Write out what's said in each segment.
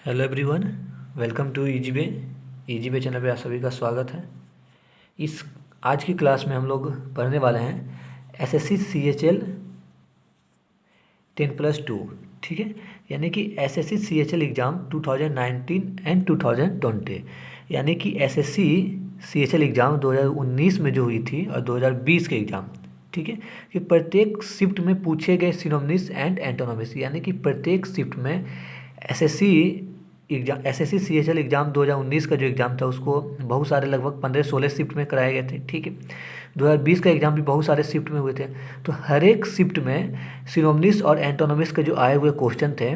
Hello everyone, welcome to easy way channel पे आप सभी का स्वागत है। इस आज की क्लास में हम लोग पढ़ने वाले हैं एसएससी सीएचएल 10+2। ठीक है, यानी कि एसएससी सीएचएल एग्ज़ाम 2019 एंड 2020, यानी कि एसएससी सीएचएल एग्ज़ाम 2019 में जो हुई थी और 2020 के एग्ज़ाम। ठीक है, कि प्रत्येक शिफ्ट में पूछे गए सिनोनिम्स एंड एंटोनिम्स, यानी कि प्रत्येक शिफ्ट में एसएससी सीएचएल एग्ज़ाम 2019 का जो एग्ज़ाम था उसको बहुत सारे लगभग 15-16 शिफ्ट में कराए गए थे। ठीक है, 2020 का एग्ज़ाम भी बहुत सारे शिफ्ट में हुए थे। तो हर एक शिफ्ट में सिनोनिम्स और एंटोनिम्स के जो आए हुए क्वेश्चन थे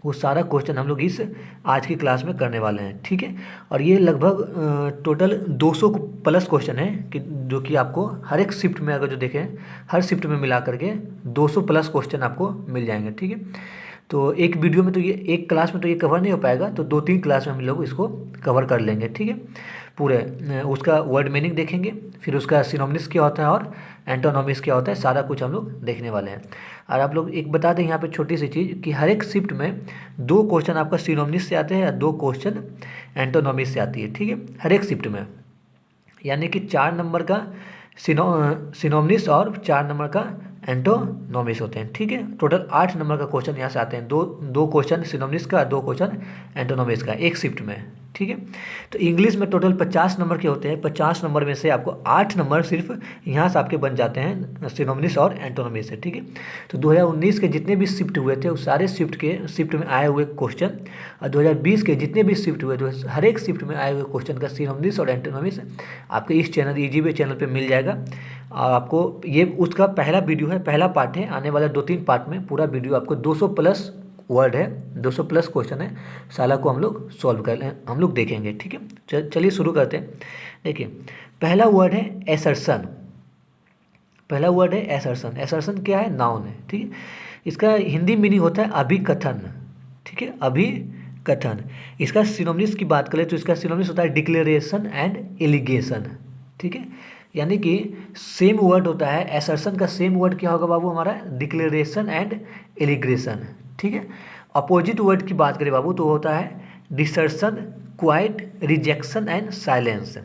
वो सारा क्वेश्चन हम लोग इस आज की क्लास में करने वाले हैं। ठीक है, और ये लगभग टोटल 200 प्लस क्वेश्चन है कि जो कि आपको हर एक शिफ्ट में अगर जो देखें हर शिफ्ट में मिला करके 200 प्लस क्वेश्चन आपको मिल जाएंगे। ठीक है, तो एक वीडियो में तो ये एक क्लास में तो ये कवर नहीं हो पाएगा, तो 2-3 क्लास में हम लोग इसको कवर कर लेंगे। ठीक है, पूरे उसका वर्ड मीनिंग देखेंगे, फिर उसका सिनोनिम्स क्या होता है और एंटोनिम्स क्या होता है, सारा कुछ हम लोग देखने वाले हैं। और आप लोग एक बता दें यहाँ पे छोटी सी चीज़ कि हर एक शिफ्ट में 2 क्वेश्चन आपका सिनोनिम्स से आते हैं या 2 क्वेश्चन एंटोनिम्स से आती है। ठीक है, हर एक शिफ्ट में, यानी कि 4 नंबर का सिनोनिम्स और 4 नंबर का एंटोनिम्स होते हैं। ठीक है, टोटल 8 नंबर का क्वेश्चन यहाँ से आते हैं, दो क्वेश्चन सिनोनिम्स का, 2 क्वेश्चन एंटोनिम्स का एक शिफ्ट में। ठीक है, तो इंग्लिश में टोटल 50 नंबर के होते हैं। 50 नंबर में से आपको 8 नंबर सिर्फ यहाँ से आपके बन जाते हैं सिनोनिम्स और एंटोनिम्स से। ठीक है, तो 2019 के जितने भी शिफ्ट हुए थे उस सारे शिफ्ट में आए हुए क्वेश्चन, और 2020 के जितने भी शिफ्ट हुए थे हर एक शिफ्ट में आए हुए क्वेश्चन का सिनोनिम्स और एंटोनिम्स आपके इस चैनल ईजी वे चैनल पे मिल जाएगा। और आपको ये उसका पहला वीडियो है, पहला पार्ट है। आने वाले 2-3 पार्ट में पूरा वीडियो आपको 200 प्लस वर्ड है, 200 प्लस क्वेश्चन है, साला को हम लोग सॉल्व कर हम लोग देखेंगे। ठीक है, चलिए शुरू करते हैं। देखिए, पहला वर्ड है एसर्शन। पहला वर्ड है एसर्शन। एसर्शन क्या है? नाउन है। ठीक है, इसका हिंदी मीनिंग होता है अभिकथन। ठीक है, अभिकथन। इसका सिनोनिम्स की बात करें तो इसका सिनोनिम्स होता है डिक्लेरेशन एंड एलिगेशन। ठीक है, यानी कि सेम वर्ड होता है एसर्शन का, सेम वर्ड क्या होगा बाबू हमारा? Declaration and allegation. ठीक है, अपोजिट वर्ड की बात करें बाबू तो होता है desertion, quiet, rejection and silence.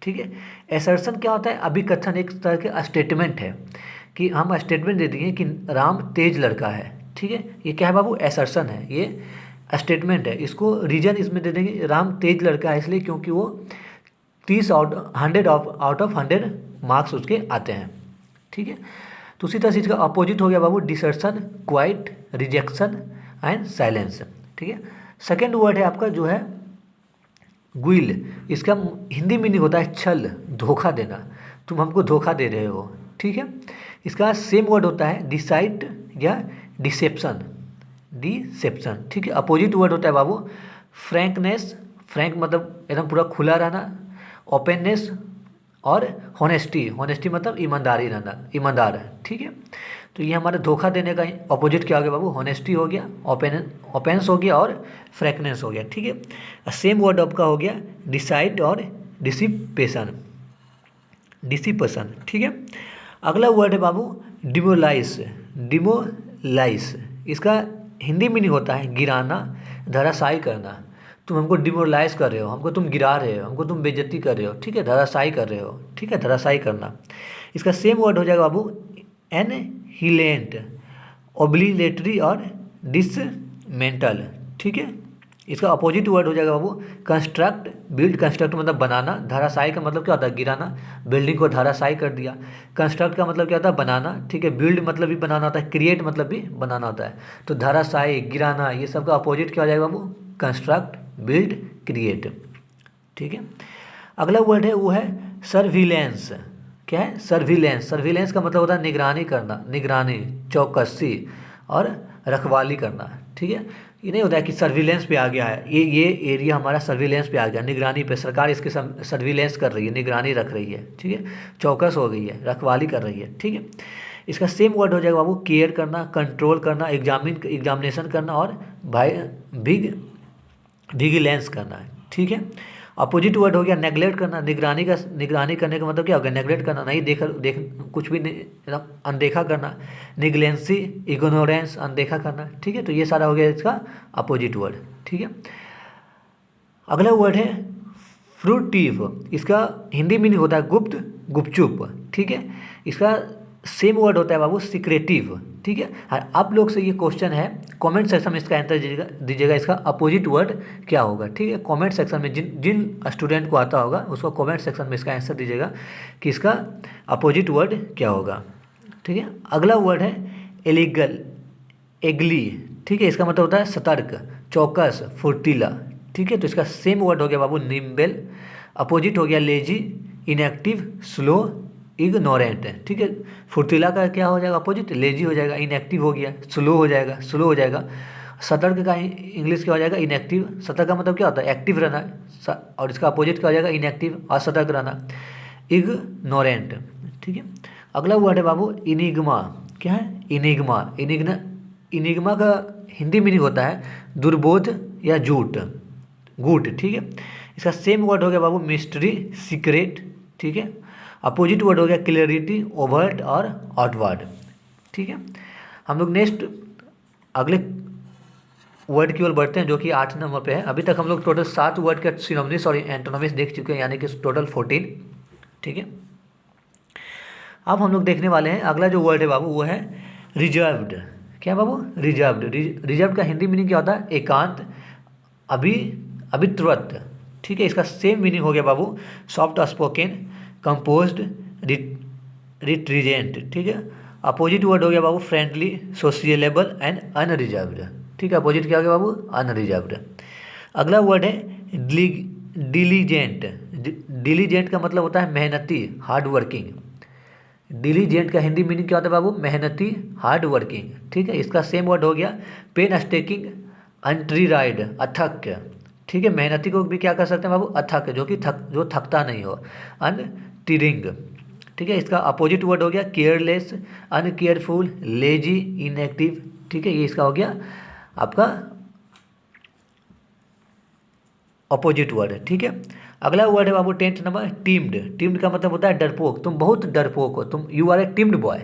ठीक है, एसर्शन क्या होता है? अभिकथन एक तरह के स्टेटमेंट है कि हम स्टेटमेंट दे दिए कि राम तेज लड़का है। ठीक है, ये क्या है बाबू? एसर्शन है, ये स्टेटमेंट है। इसको रीजन इसमें दे देंगे, राम तेज लड़का है इसलिए क्योंकि वो 30 आउट ऑफ 100 मार्क्स उसके आते हैं। ठीक है, तो उसी तरह से इसका अपोजिट हो गया बाबू desertion, quiet, rejection and silence. ठीक है, सेकेंड वर्ड है आपका जो है गुइल। इसका हिंदी मीनिंग होता है छल, धोखा देना, तुम हमको धोखा दे रहे हो। ठीक है, इसका सेम वर्ड होता है डिसाइड या डिसेप्शन, डिसेप्शन। ठीक है, अपोजिट वर्ड होता है बाबू फ्रैंकनेस। फ्रैंक मतलब एकदम पूरा खुला रहना, ओपननेस और होनेस्टी। होनेस्टी मतलब ईमानदारी रहना, ईमानदार है। ठीक है, तो ये हमारे धोखा देने का अपोजिट क्या हो गया बाबू? होनेस्टी हो गया, ओपेंस हो गया और फ्रैंकनेस हो गया। ठीक है, सेम वर्ड आपका हो गया डिसाइड और डिसिपेशन, डिसिपेशन। ठीक है, अगला वर्ड है बाबू डिमोलाइज। डिमोलाइज इसका हिंदी मीनिंग होता है गिराना, धराशायी करना। तुम हमको डिमोरलाइज कर रहे हो, हमको तुम गिरा रहे हो, हमको तुम बेइज्जती कर रहे हो। ठीक है, धराशायी कर रहे हो। ठीक है, धराशायी करना। इसका सेम वर्ड हो जाएगा बाबू एनहिलेंट, ओब्लिलेटरी और डिसमेंटल। ठीक है, इसका अपोजिट वर्ड हो जाएगा बाबू कंस्ट्रक्ट, बिल्ड। कंस्ट्रक्ट मतलब बनाना, धराशायी का मतलब क्या होता है? गिराना, बिल्डिंग को धराशायी कर दिया। कंस्ट्रक्ट का मतलब क्या होता है? बनाना। ठीक है, बिल्ड मतलब भी बनाना होता है, क्रिएट मतलब भी बनाना होता है। तो धराशायी, गिराना, ये सब का अपोजिट क्या हो जाएगा बाबू? Construct, build, create. ठीक है, अगला वर्ड है वो है सर्विलेंस। क्या है? सर्विलेंस। सर्विलेंस का मतलब होता है निगरानी करना, निगरानी, चौकसी और रखवाली करना। ठीक है, ये नहीं होता है कि सर्विलेंस पे आ गया है, ये एरिया हमारा सर्विलेंस पे आ गया, निगरानी पे, सरकार इसके सर्विलेंस कर रही है, निगरानी रख रही है। ठीक है, चौकस हो गई है, रखवाली कर रही है। ठीक है, इसका सेम वर्ड हो जाएगा बाबू केयर करना, कंट्रोल करना, एग्जामिनेशन करना और विजिलेंस करना है। ठीक है, अपोजिट वर्ड हो गया नेग्लेक्ट करना, निगरानी करने का मतलब क्या हो गया, नेग्लेक्ट करना, नहीं देख कुछ भी नहीं, एकदम अनदेखा करना, निगलेंसी इग्नोरेंस, अनदेखा करना, ठीक है। तो ये सारा हो गया इसका अपोजिट वर्ड, ठीक है। अगला वर्ड है फ्रूटिव, इसका हिंदी मीनिंग होता है गुप्त, गुपचुप, ठीक है। इसका सेम वर्ड होता है बाबू सिक्रेटिव, ठीक है। आप लोग से ये क्वेश्चन है, कमेंट सेक्शन में इसका आंसर दीजिएगा इसका अपोजिट वर्ड क्या होगा, ठीक है। कमेंट सेक्शन में जिन जिन स्टूडेंट को आता होगा उसको कमेंट सेक्शन में इसका आंसर दीजिएगा कि इसका अपोजिट वर्ड क्या होगा, ठीक है। अगला वर्ड है एलिगल, एगली, ठीक है। इसका मतलब होता है सतर्क, चौकस, फुर्तीला, ठीक है। तो इसका सेम वर्ड हो गया बाबू निम्बेल, अपोजिट हो गया लेजी, इनएक्टिव, स्लो, इग्नोरेंट, ठीक है। फुर्तीला का क्या हो जाएगा अपोजिट, लेजी हो जाएगा, इनएक्टिव हो गया, स्लो हो जाएगा। सतर्क का इंग्लिश क्या हो जाएगा, इनएक्टिव। सतर्क का मतलब क्या होता है, एक्टिव रहना, और इसका अपोजिट क्या हो जाएगा, इनएक्टिव, असतर्क रहना, इग्नोरेंट, ठीक है। अगला वर्ड है बाबू इनिग्मा, क्या है, इनिग्मा का हिंदी मीनिंग होता है दुर्बोध या झूठ, गुट, ठीक है। इसका सेम वर्ड हो गया बाबू मिस्ट्री, सीक्रेट, ठीक है। अपोजिट वर्ड हो गया क्लियरिटी, ओवर्ट और आउटवर्ड, ठीक है। हम लोग नेक्स्ट अगले वर्ड की ओर बढ़ते हैं जो कि 8 नंबर पे है। अभी तक हम लोग टोटल 7 वर्ड के सिनोनिम्स और एंटोनिम्स देख चुके हैं, यानी कि टोटल 14, ठीक है। अब हम लोग देखने वाले हैं अगला जो वर्ड है बाबू वो है रिजर्व्ड, क्या बाबू, रिजर्व्ड का हिंदी मीनिंग क्या होता है, एकांत, अभित्रवत, ठीक है। इसका सेम मीनिंग हो गया बाबू सॉफ्ट स्पोकन, कंपोज्ड, रिट्रीजेंट, ठीक है। अपोजिट वर्ड हो गया बाबू फ्रेंडली, सोशियलेबल एंड अनरिजर्व्ड, ठीक है। अपोजिट क्या हो गया बाबू, अनरिजर्व्ड। अगला वर्ड है डिलीजेंट, डिलीजेंट का मतलब होता है मेहनती, हार्ड वर्किंग। डिलीजेंट का हिंदी मीनिंग क्या होता है बाबू, मेहनती, हार्ड वर्किंग, ठीक है। इसका सेम वर्ड हो गया पेन स्टेकिंग, अनट्रीराइड, अथक, ठीक है। मेहनती को भी क्या कर सकते हैं बाबू, अथक, जो थकता नहीं हो, अनटीरिंग, ठीक है। इसका अपोजिट वर्ड हो गया केयरलेस, अनकेयरफुल, लेजी, इनएक्टिव, ठीक है। ये इसका हो गया आपका अपोजिट वर्ड, ठीक है। अगला वर्ड है बाबू 10th नंबर टीम्ड, टीम्ड का मतलब होता है डरपोक, तुम बहुत डरपोक हो, तुम you are a timid boy,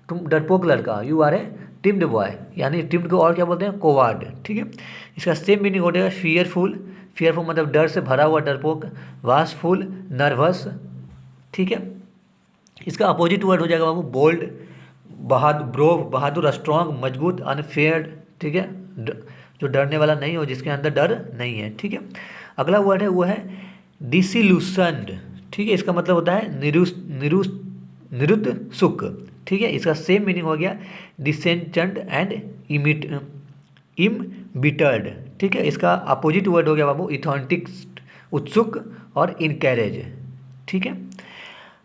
तुम डरपोक लड़का हो, you are a timid boy, यानी टीम्ड को और क्या बोलते हैं, कोवार्ड, ठीक है। इसका सेम मीनिंग हो जाएगा फियरफुल, फियरफुल मतलब डर से भरा हुआ डरपोक, वाशफुल, नर्वस, ठीक है। इसका अपोजिट वर्ड हो जाएगा बाबू बोल्ड, ब्रोव, बहादुर, स्ट्रॉन्ग, मजबूत, अनफेयर, ठीक है। जो डरने वाला नहीं हो, जिसके अंदर डर नहीं है, ठीक है। अगला वर्ड है वो है डिसिल्यूशन्ड, ठीक है। इसका मतलब होता है निरुद्ध सुख, ठीक है। इसका सेम मीनिंग हो गया डिसेंचेंट एंड इम्बिटर्ड, ठीक है। इसका अपोजिट वर्ड हो गया बाबू इथॉन्टिक, उत्सुक और इनकैरेज, ठीक है।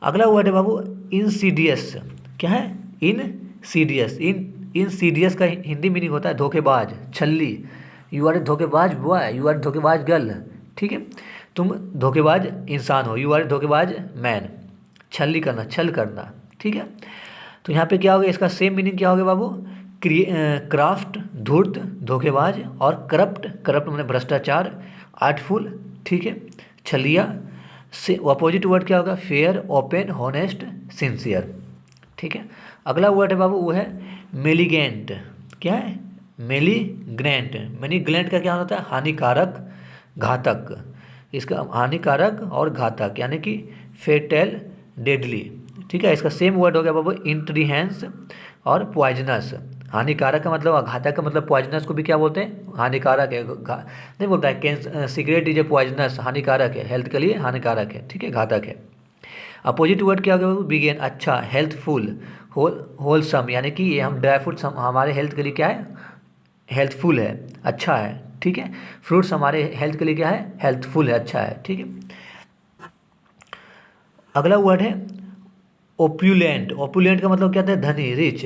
अगला वर्ड है बाबू इनसीडियस, क्या है, इनसीडियस का हिंदी मीनिंग होता है धोखेबाज, छल्ली, यू आर ए धोखेबाज बॉय, यू आर धोखेबाज गर्ल, ठीक है। तुम धोखेबाज इंसान हो, यू आर धोखेबाज मैन, छल्ली करना, छल करना, ठीक है। तो यहाँ पे क्या हो गया, इसका सेम मीनिंग क्या हो गया बाबू क्राफ्ट, धूर्त, धोखेबाज, और करप्ट मतलब भ्रष्टाचार, आर्टफुल, ठीक है, छलिया। से अपोजिट वर्ड क्या होगा, फेयर, ओपन, हॉनेस्ट, सिंसियर, ठीक है। अगला वर्ड है बाबू वो है मेलिगेंट, क्या है, मेलीग्रेंट का क्या होता है, हानिकारक, घातक। इसका हानिकारक और घातक यानी कि फेटल, डेडली, ठीक है। इसका सेम वर्ड हो गया बाबू इंट्रीहेंस और पॉइजनस। हानिकारक का मतलब, घातक का मतलब, पॉइजनस को भी क्या बोलते हैं, हानिकारक है, नहीं बोलता है सिगरेट इज ए पॉइजनस, हानिकारक है, हेल्थ के लिए हानिकारक है, ठीक है, घातक है। अपोजिट वर्ड क्या होगा, बिगेन, अच्छा, हेल्थफुल, होलसम, यानी कि ये हम ड्राई फ्रूट्स हमारे हेल्थ के लिए क्या है, हेल्थफुल है, अच्छा है, ठीक है। फ्रूट्स हमारे हेल्थ के लिए क्या है, हेल्थफुल है, अच्छा है, ठीक है। अगला वर्ड है ओप्यूलेंट, ओप्यूलेंट का मतलब क्या होता है, धनी, रिच,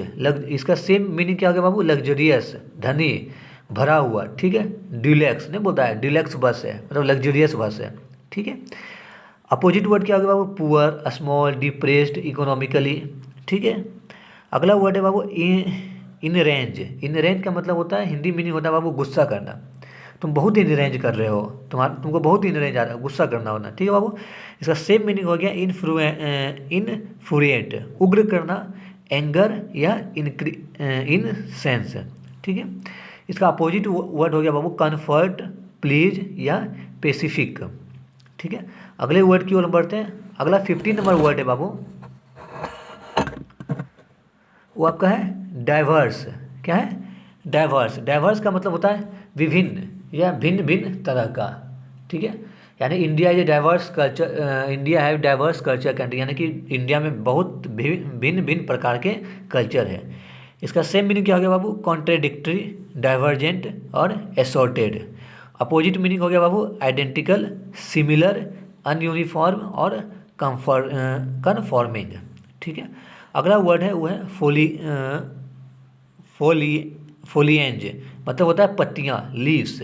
इसका सेम मीनिंग क्या हो गया बाबू, लग्जरियस, धनी, भरा हुआ, ठीक है। डिलैक्स नहीं बोलता है, डिलैक्स बस है, मतलब लग्जरियस बस है, ठीक है। अपोजिट वर्ड क्या हो गया बाबू पुअर, स्मॉल, डिप्रेस्ड, इकोनॉमिकली, ठीक है। अगला वर्ड है बाबू इन रेंज का मतलब होता है, हिंदी मीनिंग होता है बाबू गुस्सा करना, तुम बहुत ही निरेंज कर रहे हो, तुमको बहुत ही निरेंज आ रहा है, गुस्सा करना होना। ठीक है बाबू। इसका सेम मीनिंग हो गया इनफ्लुएंट, उग्र करना, एंगर या इनसेंस। ठीक है। इसका अपोजिट वर्ड हो गया बाबू कन्फर्ट, प्लीज या पेसिफिक। ठीक है। अगले वर्ड की ओर बढ़ते हैं। अगला 15 नंबर वर्ड है बाबू, वो आपका है डाइवर्स। क्या है? डाइवर्स। डाइवर्स का मतलब होता है विभिन्न या भिन्न भिन्न तरह का। ठीक है। यानी India is diverse culture, India have diverse culture country, यानी कि इंडिया में बहुत भिन्न भिन्न प्रकार के कल्चर है। इसका सेम मीनिंग क्या हो गया बाबू? कॉन्ट्रेडिक्टरी, डाइवर्जेंट और एसोर्टेड। अपोजिट मीनिंग हो गया बाबू आइडेंटिकल, सिमिलर, अनयूनिफॉर्म और कन्फॉर्मिंग। ठीक है। अगला वर्ड है वो है फोली फोलिएंज, मतलब होता है पत्तियाँ, लीव्स।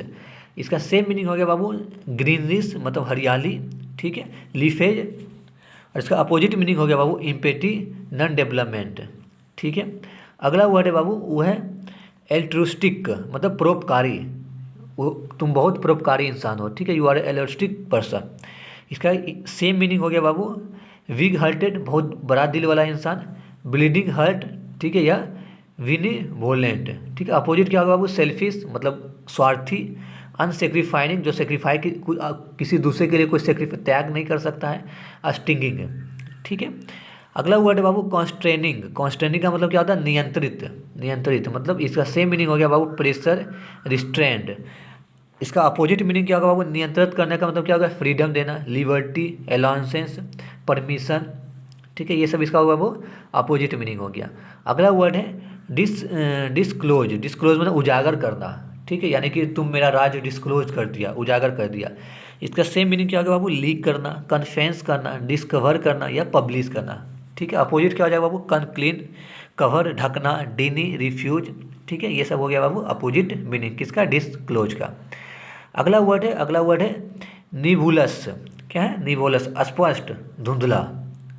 इसका सेम मीनिंग हो गया बाबू ग्रीनरिश, मतलब हरियाली। ठीक है। लीफेज। और इसका अपोजिट मीनिंग हो गया बाबू इम्पेटी, नॉन डेवलपमेंट। ठीक है। अगला वर्ड है बाबू वो है एल्ट्रुस्टिक, मतलब परोपकारी, वो तुम बहुत परोपकारी इंसान हो। ठीक है। You are altruistic person. इसका सेम मीनिंग हो गया बाबू विग हार्टेड, बहुत बड़ा दिल वाला इंसान, ब्लीडिंग हार्ट। ठीक है। या विनिवोलेंट। ठीक है। अपोजिट क्या होगा बाबू? सेल्फिश, मतलब स्वार्थी, अनसेक्रीफाइंग, जो सेक्रीफाई किसी दूसरे के लिए कोई त्याग नहीं कर सकता है, स्टिंगिंग। ठीक है। अगला वर्ड है बाबू कॉन्स्ट्रेनिंग। कॉन्स्ट्रेनिंग का मतलब क्या होता है? नियंत्रित। नियंत्रित मतलब इसका सेम मीनिंग हो गया बाबू प्रेशर, रिस्ट्रेंड। इसका अपोजिट मीनिंग क्या होगा बाबू? नियंत्रित करने का मतलब क्या होगा? फ्रीडम देना, लिबर्टी, अलाउंसेंस, परमिशन। ठीक है। ये सब इसका होगा वो अपोजिट मीनिंग हो गया। अगला वर्ड है डिस्क्लोज। डिस्क्लोज मतलब उजागर करना। ठीक है। यानी कि तुम मेरा राज डिस्क्लोज कर दिया, उजागर कर दिया। इसका सेम मीनिंग क्या होगा बाबू? लीक करना, कन्फेंस करना, डिस्कवर करना या पब्लिश करना। ठीक है। अपोजिट क्या हो जाएगा बाबू? कनक्लीन, कवर, ढकना, डिनी, रिफ्यूज। ठीक है। ये सब हो गया बाबू अपोजिट मीनिंग किसका? डिस्क्लोज का। अगला वर्ड है निबुलस। क्या है? निबुलस, अस्पष्ट, धुंधला।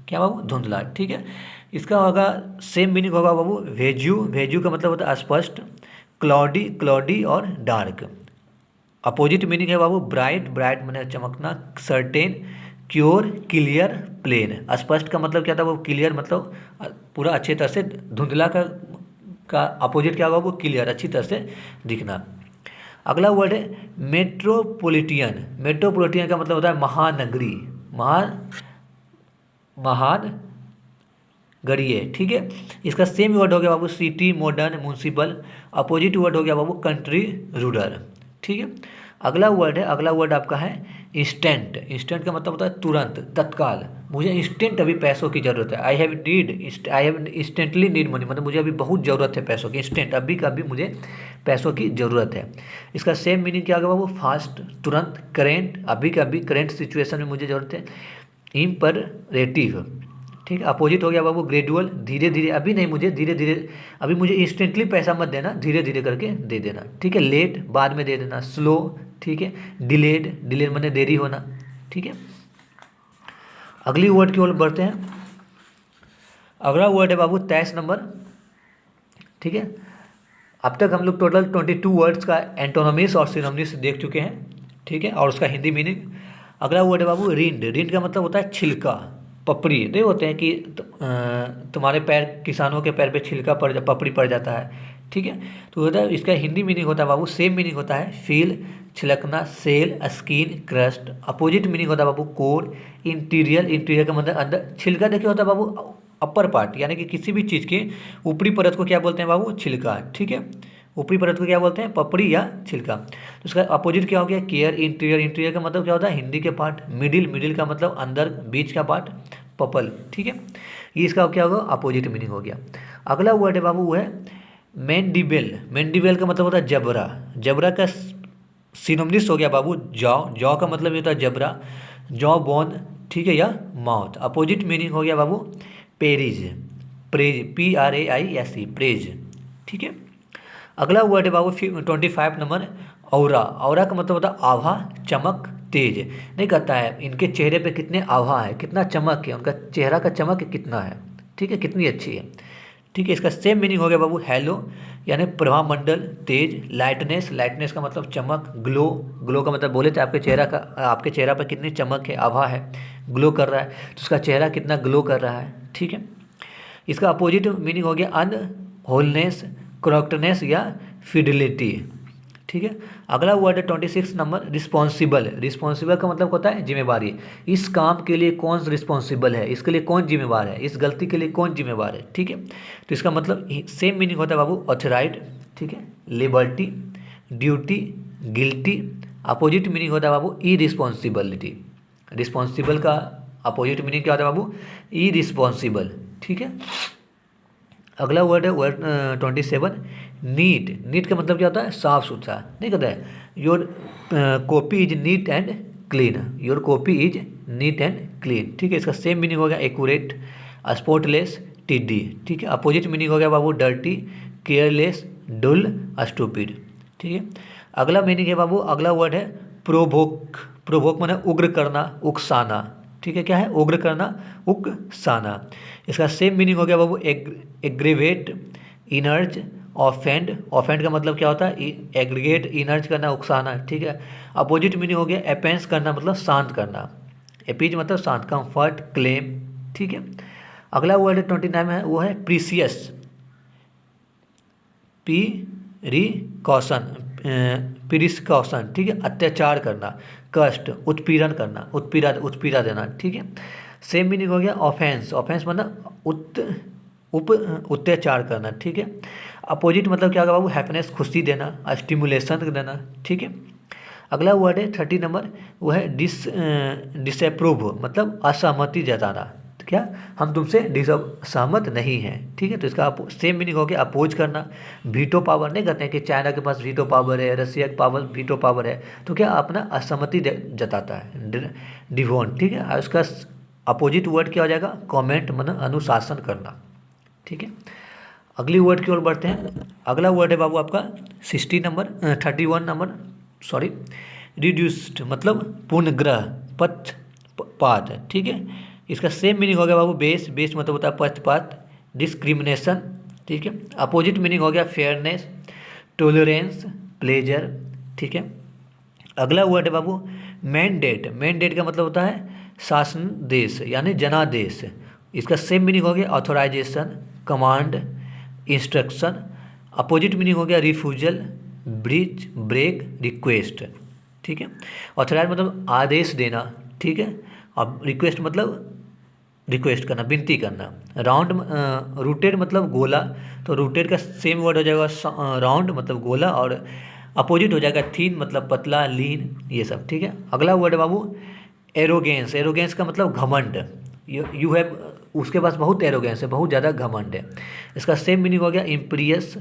क्या बाबू? धुंधला। ठीक है। इसका होगा सेम मीनिंग होगा बाबू वेज्यू। वेज्यू का मतलब होता है स्पष्ट, क्लॉडी, क्लॉडी और डार्क। अपोजिट मीनिंग है बाबू ब्राइट। ब्राइट माने चमकना, सर्टेन, क्योर, क्लियर, प्लेन। स्पष्ट का मतलब क्या था? वो क्लियर, मतलब पूरा अच्छे तरह से। धुंधला का अपोजिट क्या होगा? वो क्लियर, अच्छी तरह से दिखना। अगला वर्ड है मेट्रोपोलिटियन। मेट्रोपोलिटियन का मतलब होता है महानगरी, महान गढ़िए। ठीक है। इसका सेम वर्ड हो गया बाबू city, modern, municipal. Opposite word हो गया बाबू कंट्री, रूरल। ठीक है। अगला वर्ड आपका है इंस्टेंट। इंस्टेंट का मतलब होता है तुरंत, तत्काल। मुझे इंस्टेंट अभी पैसों की ज़रूरत है। I have instantly need money, मतलब मुझे अभी बहुत ज़रूरत है पैसों की। इंस्टेंट, अभी का अभी मुझे पैसों की ज़रूरत है। इसका सेम मीनिंग क्या होगा बाबू? फास्ट, तुरंत, करेंट, अभी का अभी, करेंट सिचुएशन में मुझे ज़रूरत है। इम्परेटिव। ठीक है। अपोजिट हो गया बाबू ग्रेजुअल, धीरे धीरे, अभी नहीं, मुझे धीरे धीरे, अभी मुझे इंस्टेंटली पैसा मत देना, धीरे धीरे करके दे देना। ठीक है। लेट, बाद में दे देना। स्लो। ठीक है। डिलेड, डिलेड माने देरी होना। ठीक है। अगली वर्ड की ओर बढ़ते हैं। अगला वर्ड है बाबू 23 नंबर। ठीक है। अब तक हम लोग टोटल 22 वर्ड्स का एंटोनोमिस और सिनोनिम्स देख चुके हैं। ठीक है। और उसका हिंदी मीनिंग। अगला वर्ड है बाबू रिंड। रिंड का मतलब होता है छिलका, पपड़ी। नहीं होते हैं कि तुम्हारे पैर, किसानों के पैर पे छिलका पपड़ी पड़ जाता है। ठीक है। तो होता है, इसका हिंदी मीनिंग होता है बाबू, सेम मीनिंग होता है फील, छिलकना, shell, skin, crust. Opposite meaning होता है बाबू कोर, इंटीरियर। इंटीरियर का मतलब अंदर। छिलका देखिए होता है बाबू अपर पार्ट, यानी कि किसी भी चीज़ के ऊपरी परत को क्या बोलते हैं बाबू? छिलका। ठीक है। ऊपरी परत को क्या बोलते हैं? पपड़ी या छिलका। तो उसका अपोजिट क्या हो गया? Care, interior. इंटीरियर का मतलब क्या होता है? हिंदी के पार्ट। मिडिल, मिडिल का मतलब अंदर, बीच का पार्ट, पपल। ठीक है। ये इसका क्या होगा? अपोजिट मीनिंग हो गया। अगला वर्ड है बाबू वो है मैंडिबल। मैंडिबल का मतलब होता है जबरा। जबरा का सिनोनिम्स हो गया बाबू जॉ। जॉ का मतलब ये होता है जबरा, जॉ बोन। ठीक है। या माउथ। अपोजिट मीनिंग हो गया बाबू पेरिज, प्रेज, PRAISE, प्रेज। ठीक है। अगला वर्ड है बाबू 25 नंबर औरा। औरा का मतलब होता है आभा, चमक, तेज। नहीं कहता है इनके चेहरे पे कितने आभा है, कितना चमक है, उनका चेहरा का चमक कितना है। ठीक है। कितनी अच्छी है। ठीक है। इसका सेम मीनिंग हो गया बाबू हेलो, यानी प्रभामंडल, तेज, लाइटनेस, लाइटनेस का मतलब चमक, ग्लो, ग्लो का मतलब बोले थे आपके चेहरा पर कितनी चमक है, आभा है, ग्लो कर रहा है, तो उसका चेहरा कितना ग्लो कर रहा है, ठीक है। इसका अपोजिट मीनिंग हो गया अनहोलनेस, करेक्टनेस या फिडिलिटी, ठीक है। अगला वर्ड है 26 नंबर रिस्पॉन्सिबल। रिस्पॉन्सिबल का मतलब होता है जिम्मेवारी। इस काम के लिए कौन रिस्पॉन्सिबल है, इसके लिए कौन जिम्मेवार है, इस गलती के लिए कौन जिम्मेवार है, ठीक है। तो इसका मतलब सेम मीनिंग होता है बाबू ऑथराइड, ठीक है, liberty, duty, guilty. Opposite meaning होता है बाबू इरिस्पॉन्सिबिलिटी। रिस्पॉन्सिबल का अपोजिट मीनिंग क्या होता है बाबू, इरिस्पॉन्सिबल, ठीक है। अगला वर्ड है वर्ड 27 नीट। नीट का मतलब क्या होता है, साफ सुथरा, नहीं कहता है your copy is neat and clean, your copy is neat and clean, ठीक है। इसका सेम मीनिंग हो गया एक्यूरेट, स्पॉटलेस, टिडी, ठीक है। अपोजिट मीनिंग हो गया बाबू डर्टी, केयरलेस, डुल, स्टूपिड, ठीक है। अगला मीनिंग है बाबू, अगला वर्ड है प्रोवोक। प्रोवोक माने उग्र करना, उकसाना, ठीक है। क्या है, उग्र करना, उकसाना। इसका सेम मीनिंग हो गया बाबू एग्रीवेट, इनर्ज, ऑफेंड। ऑफेंड का मतलब क्या होता है, एग्रीगेट, इनर्ज करना, उकसाना, ठीक है। अपोजिट मीनिंग हो गया एपेंस करना, मतलब शांत करना, एपीज मतलब शांत, कंफर्ट, क्लेम, ठीक है। अगला वर्ड 29 है, वो है प्रीसियस, प्रिकॉशन, प्रिकॉशन, ठीक है, अत्याचार करना, कष्ट, उत्पीड़न करना, उत्पीड़ा देना, ठीक है। सेम मीनिंग हो गया ऑफेंस। ऑफेंस मतलब अत्याचार करना, ठीक है। अपोजिट मतलब क्या होगा बाबू, हैप्पीनेस, खुशी देना, स्टिमुलेशन देना, ठीक है। अगला वर्ड है 30 नंबर, वो है डिसअप्रूव, मतलब असहमति जताना। तो क्या, हम तुमसे सहमत नहीं हैं, ठीक है। तो इसका सेम मीनिंग हो गया अपोज करना, वीटो पावर, नहीं कहते हैं कि चाइना के पास वीटो पावर है, रसिया के पावर वीटो पावर है, तो क्या अपना असहमति जताता है, डिवोन, ठीक है। और उसका अपोजिट वर्ड क्या हो जाएगा, कमेंट, मतलब अनुशासन करना, ठीक है। अगली वर्ड की ओर बढ़ते हैं। अगला वर्ड है बाबू आपका 31 नंबर, सॉरी, रिड्यूस्ड, मतलब पूर्णग्रह, पक्षपात, ठीक है। इसका सेम मीनिंग हो गया बाबू बेस। बेस मतलब होता है पक्षपात, डिस्क्रिमिनेशन, ठीक है। अपोजिट मीनिंग हो गया फेयरनेस, टॉलरेंस, प्लेजर, ठीक है। अगला वर्ड है बाबू मैंडेट। मैंडेट का मतलब होता है शासन देश, यानी जनादेश। इसका सेम मीनिंग हो गया authorization, command, instruction. Opposite meaning हो गया रिफ्यूजल, ब्रीच, ब्रेक, रिक्वेस्ट, ठीक है। ऑथोराइज मतलब आदेश देना, ठीक है। और रिक्वेस्ट मतलब रिक्वेस्ट करना, विनती करना। राउंड, रूटेड मतलब गोला, तो रूटेड का सेम वर्ड हो जाएगा राउंड मतलब गोला, और अपोजिट हो जाएगा थीन मतलब पतला, लीन, ये सब, ठीक है। अगला वर्ड है बाबू एरोगेंस। एरोगेंस का मतलब घमंड, यू हैव, उसके पास बहुत एरोगेंस है, बहुत ज़्यादा घमंड है। इसका सेम मीनिंग हो गया इम्पीरियस,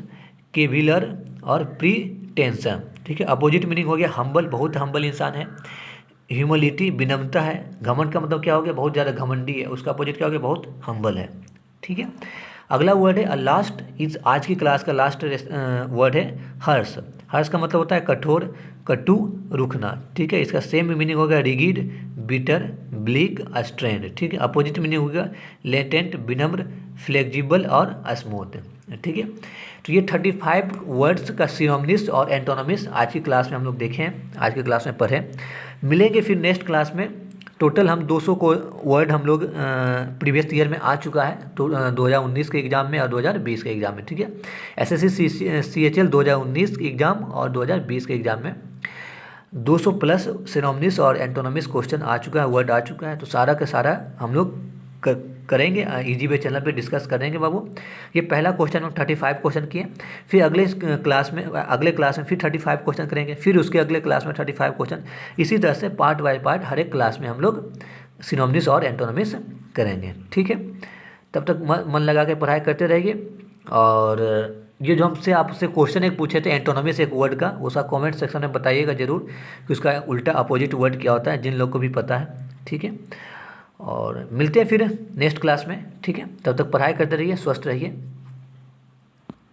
केविलर और प्रीटेंशन, ठीक है। अपोजिट मीनिंग हो गया हम्बल, बहुत हम्बल इंसान है। ह्यूमिलिटी, विनम्रता है। घमंड का मतलब क्या हो गया, बहुत ज़्यादा घमंडी है, उसका अपोजिट क्या हो गया, बहुत हम्बल है, ठीक है। अगला वर्ड है लास्ट, इस आज की क्लास का लास्ट वर्ड है हर्ष। हर्ष का मतलब होता है कठोर, कटु, रुखना, ठीक है। इसका सेम मीनिंग होगा रिगिड, बिटर, ब्लीक, स्ट्रेंड, ठीक है। अपोजिट मीनिंग होगा लेटेंट, विनम्र, फ्लेक्सिबल और स्मूथ, ठीक है। तो ये 35 वर्ड्स का सिनोनिम्स और एंटोनिम्स आज की क्लास में हम लोग देखें, आज की क्लास में पढ़ें। मिलेंगे फिर नेक्स्ट क्लास में। टोटल हम 200 को वर्ड हम लोग प्रीवियस ईयर में आ चुका है, तो 2019 के एग्ज़ाम में और 2020 के एग्ज़ाम में, ठीक है। एसएससी CHL 2019 के एग्ज़ाम और 2020 के एग्ज़ाम में 200 प्लस सिनोनिम्स और एंटोनिम्स क्वेश्चन आ चुका है, वर्ड आ चुका है। तो सारा का सारा हम लोग करेंगे, इजी वे चैनल पे डिस्कस करेंगे बाबू। ये पहला क्वेश्चन हम 35 क्वेश्चन किए, फिर अगले क्लास में फिर 35 क्वेश्चन करेंगे, फिर उसके अगले क्लास में 35 क्वेश्चन, इसी तरह से पार्ट बाय पार्ट हर एक क्लास में हम लोग सिनोनिम्स और एंटोनिम्स करेंगे, ठीक है। तब तक मन लगा के पढ़ाई करते रहिए। और ये जो हमसे आपसे क्वेश्चन एक पूछे थे एंटोनिम्स एक वर्ड का, उसका कमेंट सेक्शन में बताइएगा ज़रूर कि उसका उल्टा अपोजिट वर्ड क्या होता है, जिन लोग को भी पता है, ठीक है। और मिलते हैं फिर नेक्स्ट क्लास में, ठीक है। तब तक पढ़ाई करते रहिए, स्वस्थ रहिए।